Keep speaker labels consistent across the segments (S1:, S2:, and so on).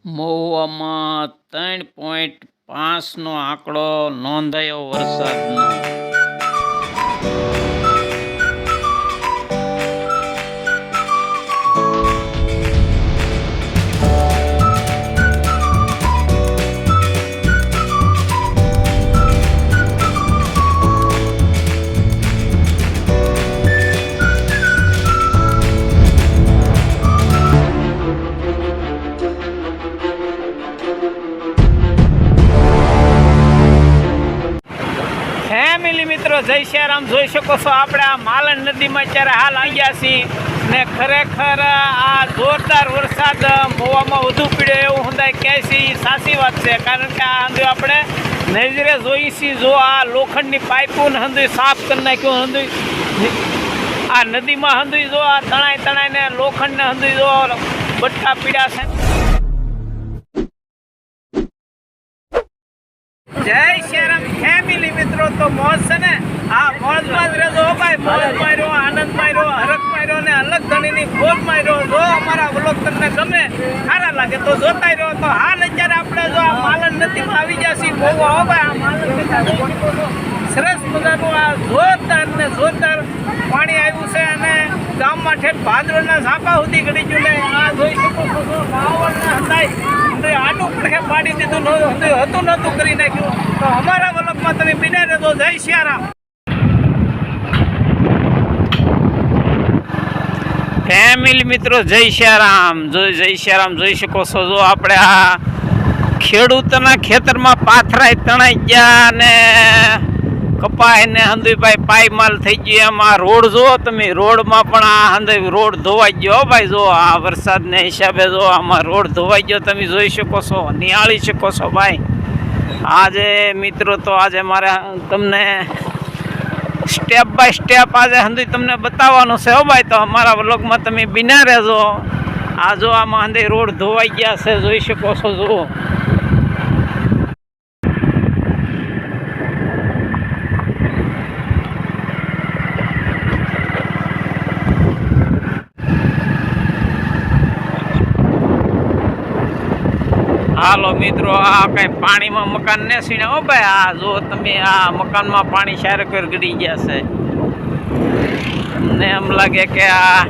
S1: મહુવામાં 3.5નો આંકડો નોંધાયો વરસાદનો। ફેમિલી મિત્રો, જય શ્રી રામ। જોઈ શકો છો આપણે આ માલણ નદીમાં અત્યારે હાલ આવ્યા છીએ ને ખરેખર આ જોરદાર વરસાદ મહુવામાં વધુ પીડ્યો એવું સમજાય કહે છે, એ સાચી વાત છે। કારણ કે આ હંધું આપણે નજરે જોઈ છીએ, જો આ લોખંડની પાઇપોને હંધું સાફ કરી નાખ્યું, હંધું આ નદીમાં હંધું જો આ તણાઈને લોખંડને હંધું જો બટકા પીડ્યા છે। જય શ્રી રામ ફેમિલી મિત્રો, તો મોજ છે ને, આ મોજમાં જ રહેજો ભાઈ। મોજ માર્યો, આનંદ માર્યો, હરખ માર્યો ને અલગ ધણીની ભોજ માર્યો। જો અમારા વ્લોગ તમને ગમે, સારા લાગે તો જોતા રહ્યો। તો હાલ અત્યારે આપણે જો આ માલણ નદીમાં આવી ગયા છીએ બહુ હો ભાઈ। આ માલણ સરસ મજાનું આ જોરદાર ને જોરદાર પાણી આવ્યું છે અને ગામમાં ઠેઠ ભાદરના ઝાપા સુધી ગળી ગયું ને આ જોઈ શકો છો વાવડના હંધાઈ આટું પડખે પાડી દીધું હતું નહોતું કરી નાખ્યું। તો અમારા વલકમાં તમે બિના રહેજો। જય શ્રી રામ ફેમિલી મિત્રો, જય શ્રી રામ। જય શ્રી રામ જોઈ શકો છો, જો આપણે આ ખેડૂતના ખેતરમાં પાથરાય તણાઈ ગયા ને કપાય ને હંધુભાઈ પાયમાલ થઈ ગયો। એમાં રોડ જુઓ તમે, રોડમાં પણ આ હંધુ રોડ ધોવાઈ ગયો ભાઈ। જો આ વરસાદને હિસાબે જો આમાં રોડ ધોવાઈ ગયો, તમે જોઈ શકો છો, નિહાળી શકો છો ભાઈ। આજે મિત્રો તો આજે મારે તમને સ્ટેપ બાય સ્ટેપ આજે હંધુ તમને બતાવવાનું છે હો ભાઈ। તો અમારા વ્લોગમાં તમે બિના રહેજો। આ જો આમાં હંધુ રોડ ધોવાઈ ગયા છે, જોઈ શકો છો। જુઓ હાલો મિત્રો, આ કઈ પાણીમાં મકાન ને સીણે હો ભાઈ। આ જો તમે આ મકાનમાં પાણી સારે કરી ગળી ગયા છે ને એમ લાગે કે આ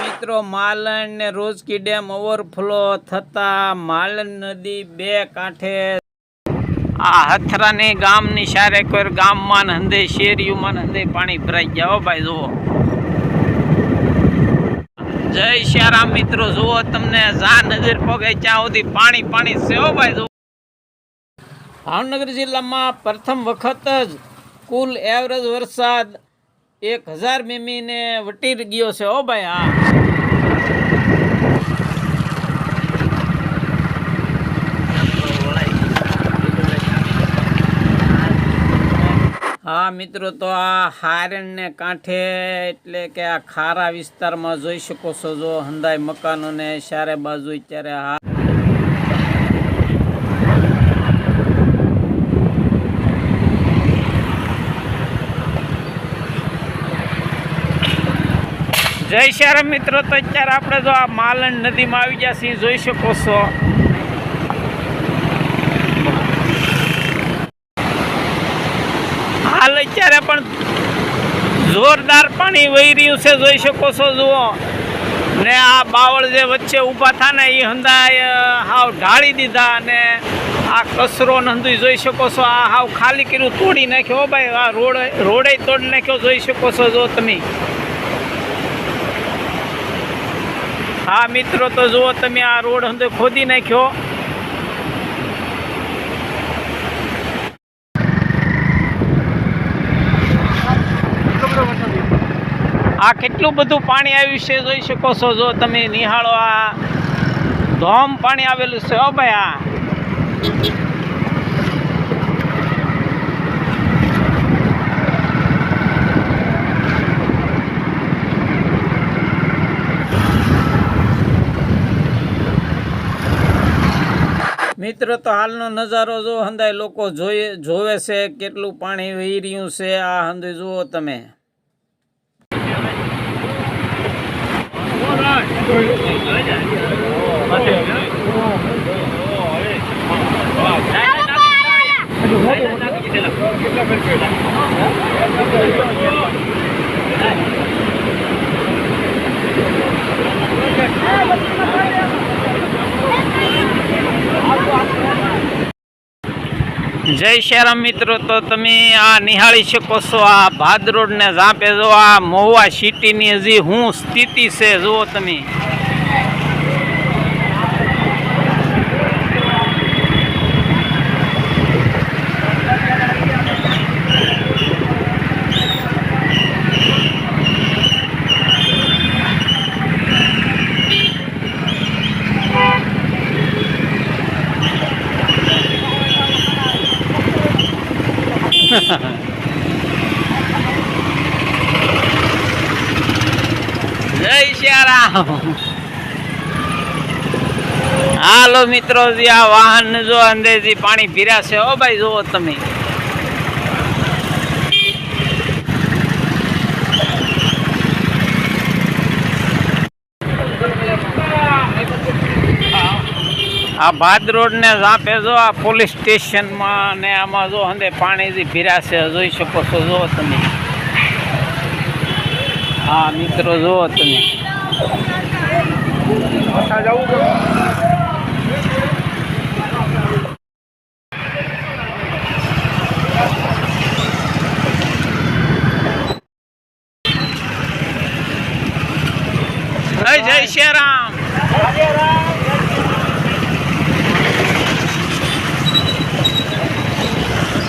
S1: મિત્રો માલણ ને રોજકી ડેમ ઓવરફ્લો થતા માલણ નદી બે કાંઠે આ હથરાની ગામની સારે કોઈ ગામમાં હંધે શેરીઓમાં હંધે પાણી ભરાઈ ગયા હો ભાઈ। જુઓ જય શ્રી રામ મિત્રો, જુઓ તમને જ્યાં નજર પગે ત્યાં સુધી પાણી પાણી છે હો ભાઈ। જુઓ ભાવનગર જિલ્લામાં પ્રથમ વખત જ કુલ એવરેજ વરસાદ 1000 મીમીને વટી ગયો છે હો ભાઈ। હા મિત્રો, તો આ હારણને કાંઠે એટલે કે આ ખારા વિસ્તારમાં જોઈ શકો છો, જો હંધાઈ મકાનોને ચારે બાજુ અત્યારે જય શ્રી રામ મિત્રો, તો અત્યારે આપણે જો આ માલણ નદીમાં આવી ગયા છીએ, જોઈ શકો છો। હાલ અત્યારે પણ જોરદાર પાણી વહી રહ્યું છે, જોઈ શકો છો। જુઓ ને આ બાવળ જે વચ્ચે ઊભા થા ને એ હંધાય હાવ ઢાળી દીધા અને આ કચરો નંદુય જોઈ શકો છો, આ હાવ ખાલી કર્યું, તોડી નાખ્યો ભાઈ। આ રોડે તોડી નાખ્યો, જોઈ શકો છો જો તમે। હા મિત્રો, તો જુઓ તમે આ રોડ હંધો ખોદી નાખ્યો। આ કેટલું બધું પાણી આવ્યું છે, જોઈ શકો છો, જો તમે નિહાળો। આ ધોમ પાણી આવેલું છે હો ભાઈ। મિત્રો તો હાલનો નજારો જો હંધાય લોકો જોવે છે, કેટલું પાણી વહી રહ્યું છે। આ હંધુય જુઓ તમે। જય શ્યારામ મિત્રો, તો તમે આ નિહાળી શકો છો આ ભાદરોડ ને ઝાંપે જો આ મહુવા સિટીની હજી શું સ્થિતિ છે જુઓ તમે. જય શ્યારામ. હાલો મિત્રો, આ વાહન જો અંદરથી પાણી ભીરાશે. ઓ ભાઈ જુઓ તમે. આ ભાદરોડ ને ઝાંપે જો આ પોલીસ સ્ટેશનમાં ને આમાં જો હંદે પાણીથી ભીરાશે જોઈ શકો છો. જુઓ તમે. હા મિત્રો જુઓ તમે. જય શ્યારામ.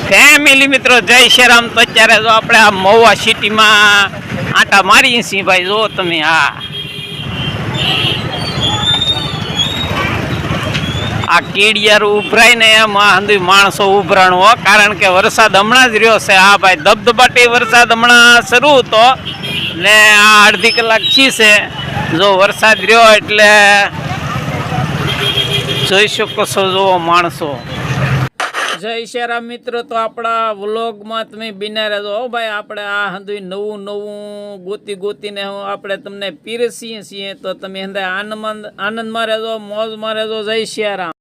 S1: ફેમિલી મિત્રો જય શ્યારામ. તો અત્યારે જો આપણે આ મહુવા સિટીમાં આટા મારીએ છીએ ભાઈ. જુઓ તમે. હા આ કીડિયાર ઉભરાય ને એમાં હંધી માણસો ઉભરાણો, કારણ કે વરસાદ હમણાં જ રહ્યો છે. હા ભાઈ, ધબધબાટી વરસાદ હમણાં શરૂ હતો ને આ અડધી કલાક છી છે જો વરસાદ રહ્યો, એટલે જોઈ શકો છો જુઓ માણસો. જય શ્યારામ મિત્રો, તો આપણા વ્લોગમાં તમે બિના રહેજો. હો ભાઈ, આપણે આ હંધું નવું ગોતીને આપણે તમને પીરસીએ છીએ, તો તમે આનંદમાં રહેજો, મોજમાં રહેજો. જય શ્યારામ.